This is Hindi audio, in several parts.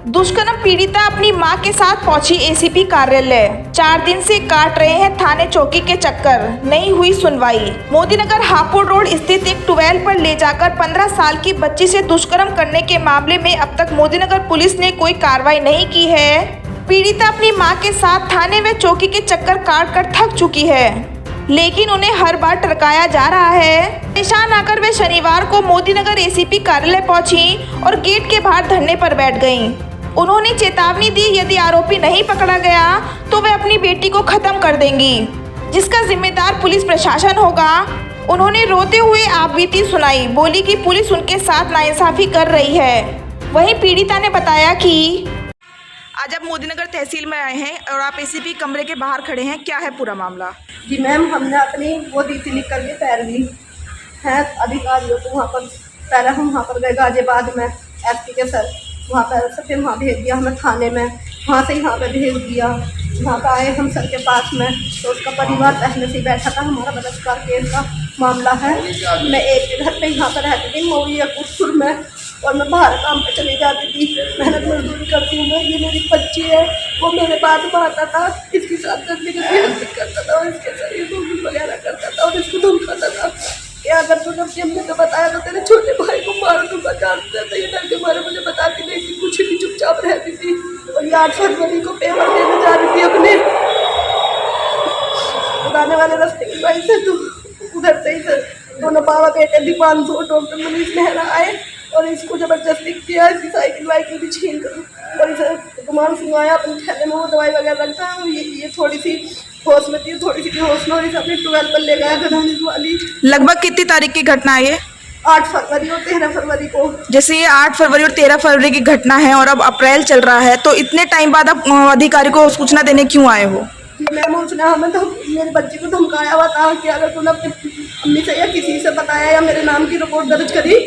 दुष्कर्म पीड़िता अपनी मां के साथ पहुंची एसीपी कार्यालय। 4 दिन से काट रहे हैं थाने चौकी के चक्कर, नहीं हुई सुनवाई। मोदीनगर हापुड़ रोड स्थित एक ट्यूबवेल पर ले जाकर 15 साल की बच्ची से दुष्कर्म करने के मामले में अब तक मोदीनगर पुलिस ने कोई कार्रवाई नहीं की है। पीड़िता अपनी मां के साथ थाने व चौकी के चक्कर काट कर थक चुकी है, लेकिन उन्हें हर बार टरकाया जा रहा है। परेशान आकर वे शनिवार को मोदीनगर एसीपी कार्यालय पहुंची और गेट के बाहर धरने पर बैठ गईं। उन्होंने चेतावनी दी, यदि आरोपी नहीं पकड़ा गया तो वे अपनी बेटी को खत्म कर देंगी, जिसका जिम्मेदार पुलिस प्रशासन होगा। उन्होंने रोते हुए आपबीती सुनाई, बोली कि पुलिस उनके साथ नाइंसाफी कर रही है। वहीं पीड़िता ने बताया कि आज आप मोदीनगर तहसील में आए हैं और आप एसीपी कमरे के बाहर खड़े हैं, क्या है पूरा मामला? जी मैम, हमने अपनी वो रीति लिख करके पैरवी है अधिकारियों को, वहाँ पर पहले हम वहाँ पर गए गाजियाबाद में एसपी के सर, वहाँ पर से फिर वहाँ भेज दिया हमें थाने में, वहाँ से यहाँ पे भेज दिया। वहाँ पर आए हम सर के पास में, तो उसका परिवार पहले से ही बैठा था। हमारा बलात्कार केस का मामला है। मैं एक घर पे यहाँ पर रहती थी मौलिया कुसुर में, और मैं बाहर काम पे चली जाती थी, मेहनत मजदूरी करती हूँ मैं। ये मेरी बच्ची है, वो मेरे बात में आता था, इसके साथ करने की बेइज्जती करता था और इसके शरीर को वगैरह करता था और इसको धमकाता था कि अगर तूने अपनी अम्मी को बताया तो तेरे छोटे भाई को मार दूंगा। जानते थे, ये डर के मारे मुझे बताती नहीं थी, कुछ भी चुपचाप रहती थी। और ये 8 फरवरी को पेपर देने जा रही थी अपने उड़ाने वाले रास्ते की वजह से, तो उधर से ही दोनों बाबा बेटे दीपांशु डॉक्टर मनीष मेहरा आए और इसको जबरदस्ती किया, इसकी साइकिल वाइकिल भी छीन कर और इसे गुमान सुनाया अपने थैले में, वो दवाई वगैरह रखता है। और ये थोड़ी सी होश में थी, थोड़ी सी होश में, और इसे अपनी 12 पर ले गया गधानी वाली। लगभग कितनी तारीख की घटना है ये? 8 फरवरी और 13 फरवरी को। जैसे ये 8 फरवरी और 13 फरवरी की घटना है और अब अप्रैल चल रहा है, तो इतने टाइम बाद आप अधिकारी को सूचना देने क्यों आए हो? मैम, उसने हमें मेरे बच्चे को धमकाया हुआ था कि अगर तूने अपनी अम्मी से या किसी से बताया या मेरे नाम की रिपोर्ट दर्ज करी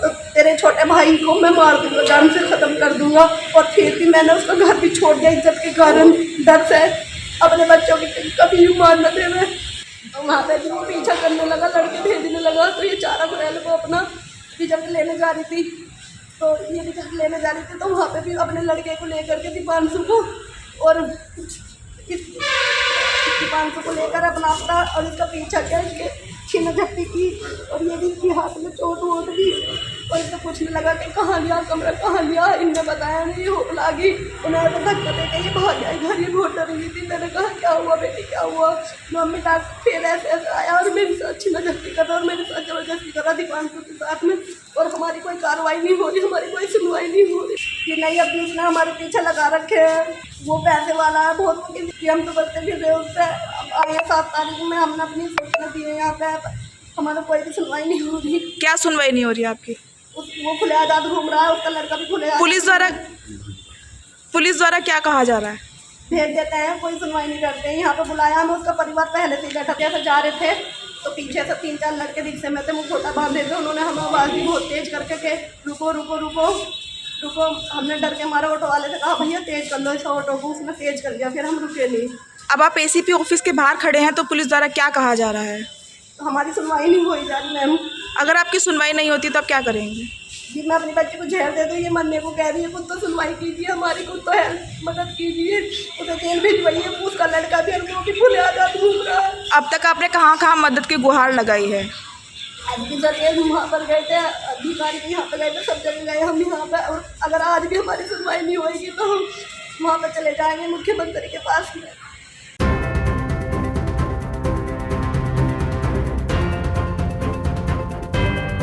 तो तेरे छोटे भाई को मैं मार दूंगा, जान से ख़त्म कर दूंगा। और फिर भी मैंने उसका घर भी छोड़ दिया इज्जत के कारण, डर से अपने बच्चों की कभी भी मार न दे मैं। तो वहाँ पे जो पीछा करने लगा, लड़के भेजने लगा, तो ये 4 अप्रैल को अपना रिजल्ट लेने जा रही थी। तो ये रिजल्ट लेने जा रही थी, तो वहाँ पे भी अपने लड़के को लेकर के दीपांशु को और दीपांशु को लेकर अपना अपना और इसका पीछा किया, इसके छीना झपटी की। और ये भी इसके हाथ में चोट वोट भी, और इसको पूछने लगा कि कहाँ लिया कमरा, कहाँ लिया। इनने बताया नहीं, हो लागी उन्हें तो धक्का दे के ये भाग गया घर। ये बहुत डर गई थी। मैंने कहा क्या हुआ बेटी, क्या हुआ? मम्मी डॉक्टर फिर ऐसे आया और मेरे साथ छीना झपटी कर रहा और मेरे साथ जबरदस्ती कर रहा दीपांशु के साथ में, और हमारी कोई कार्रवाई नहीं हो रही, हमारी कोई सुनवाई नहीं हो रही। कि नहीं, अभी उसने हमारे पीछे लगा रखे हैं, वो पैसे वाला है बहुत, कि हम तो करते भी रहे उससे। अब आए 7 तारीख में हमने अपनी सूचना दी है, यहाँ पे हमारा कोई भी सुनवाई नहीं हो रही। क्या सुनवाई नहीं हो रही है आपकी? वो खुले आज़ाद घूम रहा है, उसका लड़का भी खुले आज़ाद। पुलिस द्वारा क्या कहा जा रहा है? भेज देते हैं, कोई सुनवाई नहीं करते हैं। यहाँ पे बुलाया हमें, उसका परिवार पहले से ही बैठा। जैसे जा रहे थे तो पीछे से 3-4 लड़के रिक्शे में थे, वो छोटा बांधे थे। उन्होंने हमें आवाज़ भी बहुत तेज़ करके के रुको रुको रुको रुको। हमने डर के हमारे ऑटो वाले से कहा भैया तेज़ कर लो इस ऑटो को, उसने तेज़ कर दिया, फिर हम रुके नहीं। अब आप एसीपी ऑफिस के बाहर खड़े हैं, तो पुलिस द्वारा क्या कहा जा रहा है? तो हमारी सुनवाई नहीं हो जा रही मैम। अगर आपकी सुनवाई नहीं होती तो आप क्या करेंगे? जी, मैं अपने बच्चे को जहर दे दूँ, ये मरने को कह रही है। खुद तो सुनवाई कीजिए हमारी, खुद तो हेल्प मदद कीजिए। उसे जेल भिजवाइए, उसका लड़का भी वो भी खुले आज़ाद घूम रहा है। अब तक आपने कहाँ कहाँ मदद की गुहार लगाई है? आज भी सर ये वहाँ पर गए थे, अधिकारी के यहाँ पर गए थे, सब जगह गए हम यहाँ पर। और अगर आज भी हमारी सुनवाई नहीं होगी तो हम वहाँ पर चले जाएंगे मुख्यमंत्री के पास में।